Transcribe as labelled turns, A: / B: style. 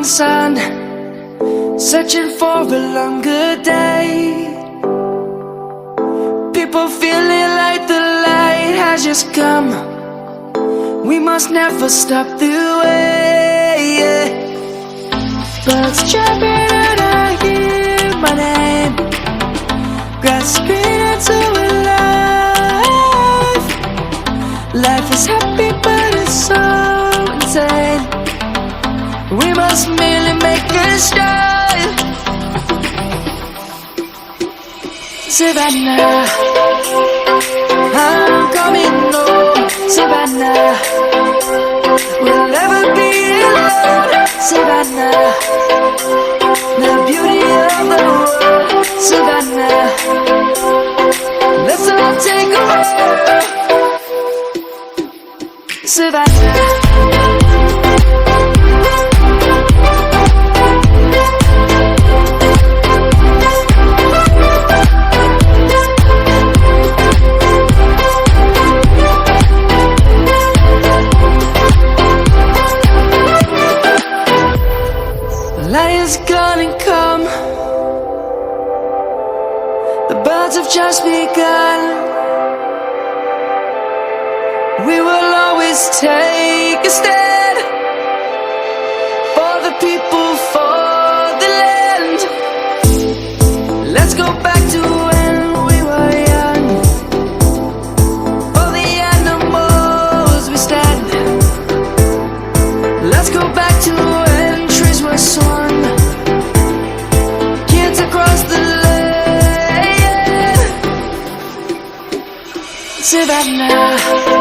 A: morning sun, searching for a longer day. People feeling like the light has just come. We must never stop the way. Birds chirping and I hear my name, grasping into life. Life is happy but it's so insane. We must merely make a start. Savannah, I'm coming home. Savannah, we'll never be alone. Savannah, the beauty of the world. Savannah, let's all take a walk. Savannah. Light is gonna come. The birds have just begun. We will always take a stand for the people, for the land. Let's go back to when we were young. For the animals we stand. Let's go back to when trees were swung. Savannah.